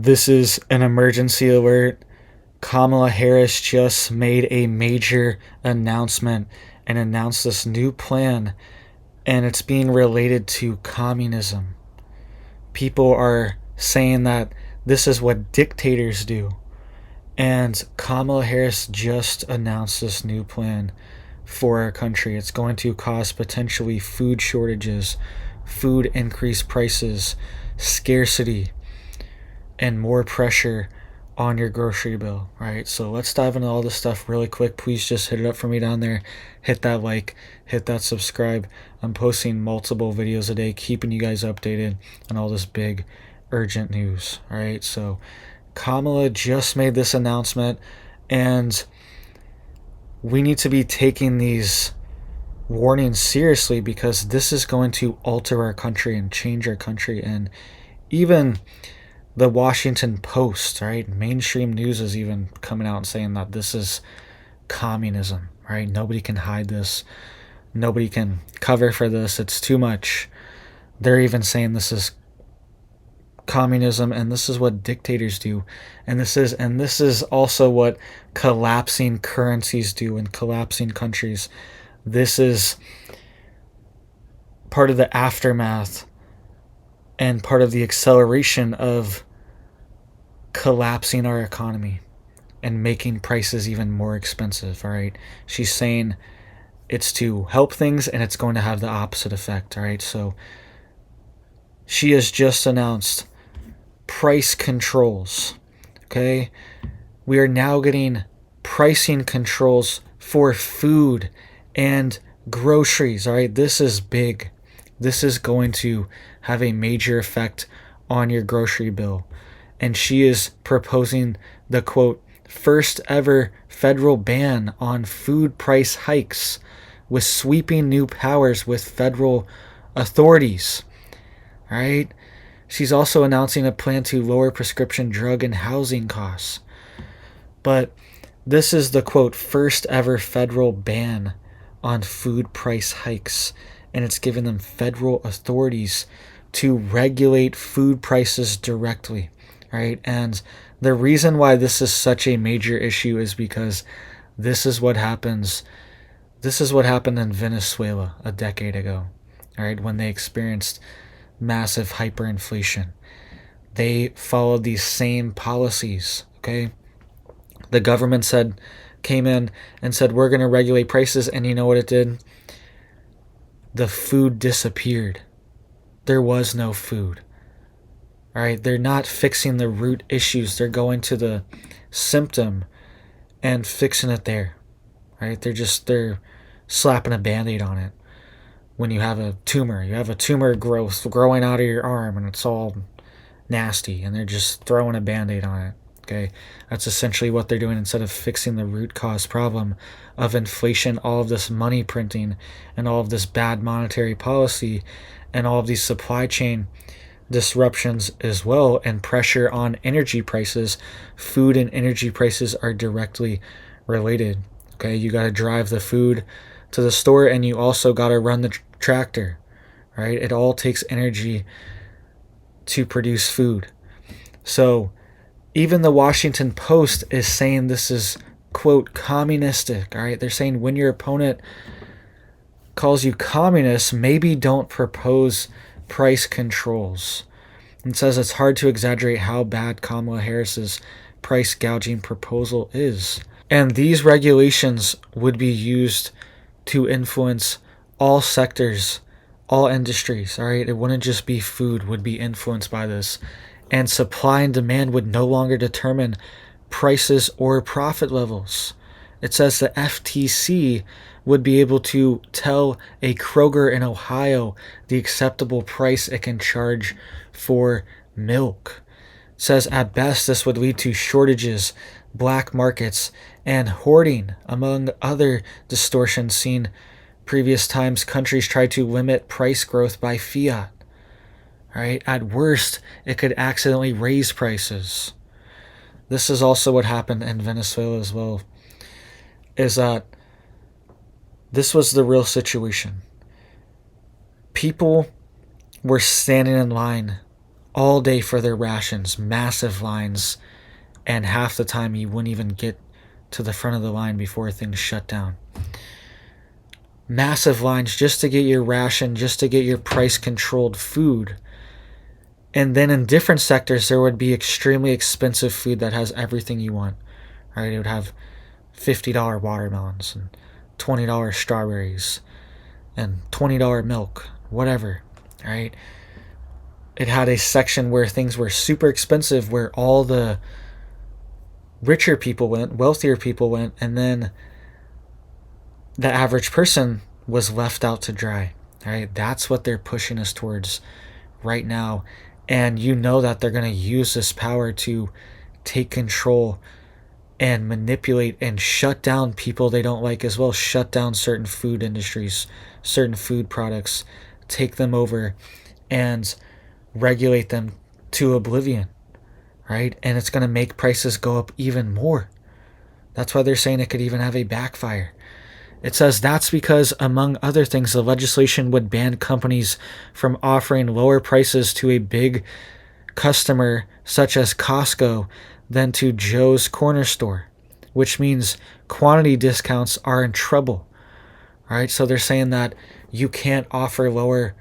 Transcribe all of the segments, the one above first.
This is an emergency alert. Kamala Harris just made a major announcement and announced this new plan, and it's being related to communism. People are saying that this is what dictators do. And Kamala Harris just announced this new plan for our country. It's going to cause potentially food shortages, food increased prices, scarcity, and more pressure on your grocery bill, right? So let's dive into all this stuff really quick. Please just hit it up for me down there. Hit that like, hit that subscribe. I'm posting multiple videos a day, keeping you guys updated on all this big, urgent news, all right? So Kamala just made this announcement, and we need to be taking these warnings seriously because this is going to alter our country and change our country. And even the Washington Post, right? Mainstream news is even coming out and saying that this is communism, right? Nobody can hide this. Nobody can cover for this. It's too much. They're even saying this is communism, and this is what dictators do, and this is also what collapsing currencies do and collapsing countries. This is part of the aftermath and part of the acceleration of collapsing our economy and making prices even more expensive. All right, she's saying it's to help things, and it's going to have the opposite effect. All right, so she has just announced price controls. Okay, we are now getting pricing controls for food and groceries. All right, this is big. This is going to have a major effect on your grocery bill. And she is proposing the quote, first ever federal ban on food price hikes, with sweeping new powers with federal authorities. All right. She's also announcing a plan to lower prescription drug and housing costs. But this is the quote, first ever federal ban on food price hikes. And it's giving them federal authorities to regulate food prices directly. Right? And the reason why this is such a major issue is because this is what happens. This is what happened in Venezuela a decade ago. All right, when they experienced massive hyperinflation. They followed these same policies. Okay? The government came in and said, we're going to regulate prices, and you know what it did? The food disappeared. There was no food. All right, they're not fixing the root issues. They're going to the symptom and fixing it there. Right? They're slapping a band-aid on it. When you have a tumor growth growing out of your arm, and it's all nasty, and they're just throwing a band-aid on it. Okay, that's essentially what they're doing instead of fixing the root cause problem of inflation, all of this money printing, and all of this bad monetary policy, and all of these supply chain disruptions as well, and pressure on energy prices. Food and energy prices are directly related. Okay, you got to drive the food to the store, and you also got to run the tractor, right? It all takes energy to produce food. So even the Washington Post is saying this is, quote, communistic. All right, they're saying when your opponent calls you communist, maybe don't propose price controls. It says it's hard to exaggerate how bad Kamala Harris's price gouging proposal is. And these regulations would be used to influence all sectors, all industries. All right, it wouldn't just be food would be influenced by this. And supply and demand would no longer determine prices or profit levels. It says the FTC would be able to tell a Kroger in Ohio the acceptable price it can charge for milk. It says at best this would lead to shortages, black markets, and hoarding, among other distortions seen previous times countries tried to limit price growth by fiat. Right? At worst, it could accidentally raise prices. This is also what happened in Venezuela as well, is that this was the real situation. People were standing in line all day for their rations, massive lines, and half the time you wouldn't even get to the front of the line before things shut down. Massive lines just to get your ration, just to get your price controlled food. And then in different sectors, there would be extremely expensive food that has everything you want. Right? It would have $50 watermelons and $20 strawberries and $20 milk, whatever. Right? It had a section where things were super expensive, where all the richer people went, wealthier people went, and then the average person was left out to dry. Right? That's what they're pushing us towards right now. And you know that they're going to use this power to take control and manipulate and shut down people they don't like as well. Shut down certain food industries, certain food products, take them over and regulate them to oblivion. Right? And it's going to make prices go up even more. That's why they're saying it could even have a backfire. It says that's because, among other things, the legislation would ban companies from offering lower prices to a big customer such as Costco than to Joe's Corner Store, which means quantity discounts are in trouble. All right, so they're saying that you can't offer lower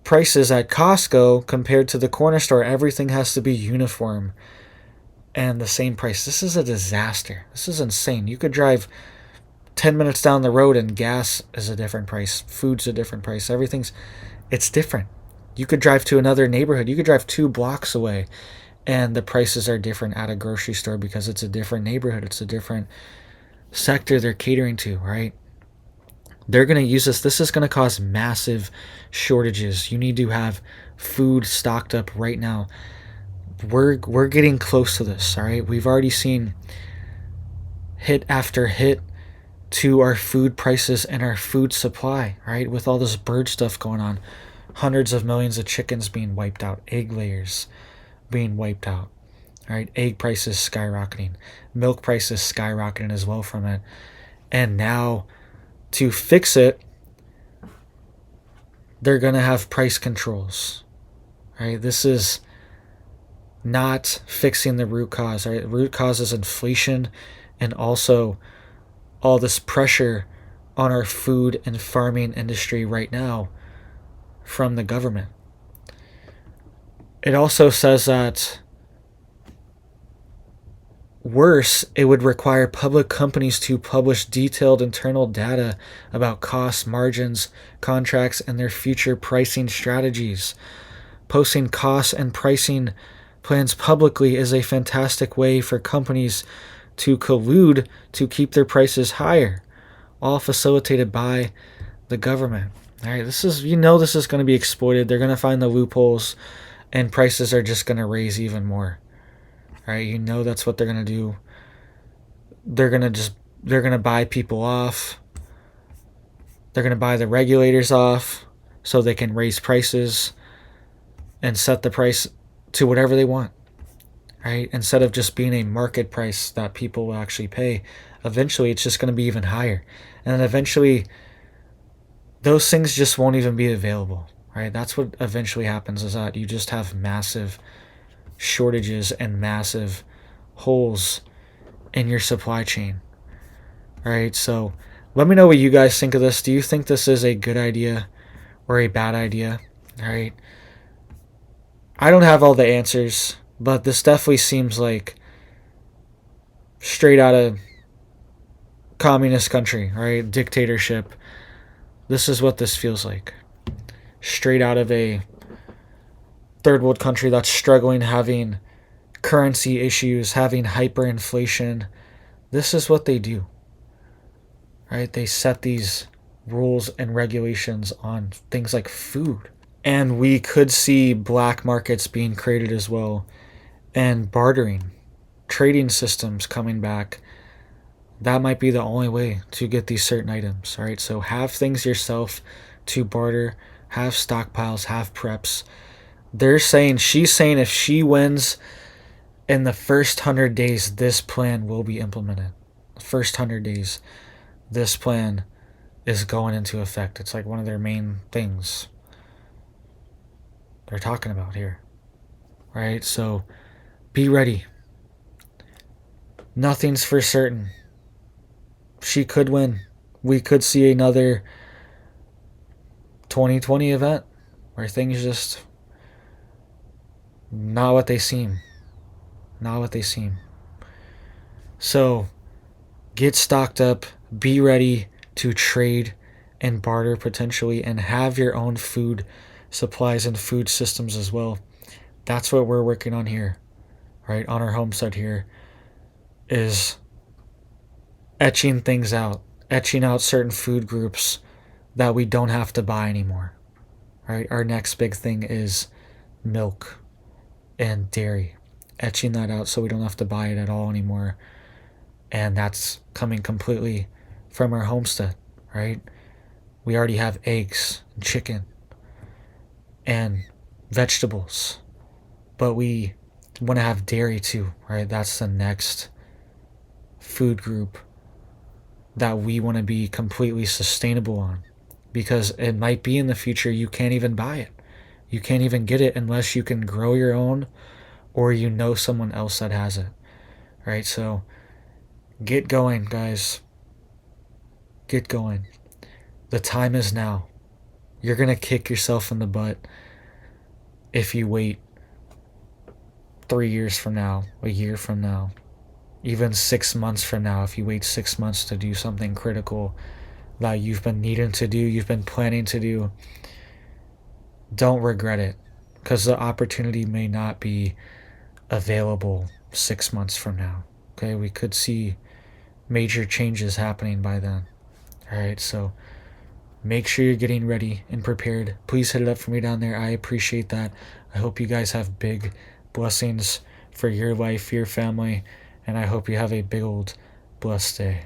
prices at Costco compared to the corner store. Everything has to be uniform and the same price. This is a disaster. This is insane. You could drive 10 minutes down the road and gas is a different price. Food's a different price. It's different. You could drive to another neighborhood. You could drive 2 blocks away and the prices are different at a grocery store because it's a different neighborhood. It's a different sector they're catering to, right? They're going to use this. This is going to cause massive shortages. You need to have food stocked up right now. We're getting close to this, all right? We've already seen hit after hit to our food prices and our food supply, right? With all this bird stuff going on, hundreds of millions of chickens being wiped out, egg layers being wiped out, right? Egg prices skyrocketing, milk prices skyrocketing as well from it. And now to fix it, they're going to have price controls, right? This is not fixing the root cause, right? The root cause is inflation and also all this pressure on our food and farming industry right now from the government. It also says that worse, it would require public companies to publish detailed internal data about costs, margins, contracts, and their future pricing strategies. Posting costs and pricing plans publicly is a fantastic way for companies to collude to keep their prices higher, all facilitated by the government. All right, this is going to be exploited. They're going to find the loopholes, and prices are just going to raise even more. All right, that's what they're going to do. They're going to buy people off. They're going to buy the regulators off so they can raise prices and set the price to whatever they want. Right? Instead of just being a market price that people will actually pay, eventually it's just going to be even higher. And then eventually those things just won't even be available. Right? That's what eventually happens, is that you just have massive shortages and massive holes in your supply chain. All right, so let me know what you guys think of this. Do you think this is a good idea or a bad idea? All right, I don't have all the answers, but this definitely seems like straight out of communist country, right? Dictatorship. This is what this feels like. Straight out of a third world country that's struggling, having currency issues, having hyperinflation. This is what they do, right? They set these rules and regulations on things like food. And we could see black markets being created as well, and bartering, trading systems coming back. That might be the only way to get these certain items, right? So have things yourself to barter, have stockpiles, have preps. She's saying if she wins in the first 100 days, this plan will be implemented. The first 100 days, this plan is going into effect. It's like one of their main things they're talking about here. right? So be ready. Nothing's for certain. She could win. We could see another 2020 event where things just not what they seem. Not what they seem. So get stocked up, be ready to trade and barter potentially, and have your own food supplies and food systems as well. That's what we're working on here, right? On our homestead here is etching things out, etching out certain food groups that we don't have to buy anymore, right? Our next big thing is milk and dairy, etching that out so we don't have to buy it at all anymore. And that's coming completely from our homestead, right? We already have eggs and chicken and vegetables, but we want to have dairy too, right? That's the next food group that we want to be completely sustainable on, because it might be in the future you can't even buy it. You can't even get it unless you can grow your own or you know someone else that has it, right? So get going, guys. Get going. The time is now. You're going to kick yourself in the butt if you wait 3 years from now, a year from now, even 6 months from now. If you wait 6 months to do something critical that you've been needing to do, you've been planning to do, don't regret it, because the opportunity may not be available 6 months from now. Okay, we could see major changes happening by then. All right, so make sure you're getting ready and prepared. Please hit it up for me down there. I appreciate that. I hope you guys have big blessings for your life, your family, and I hope you have a big old blessed day.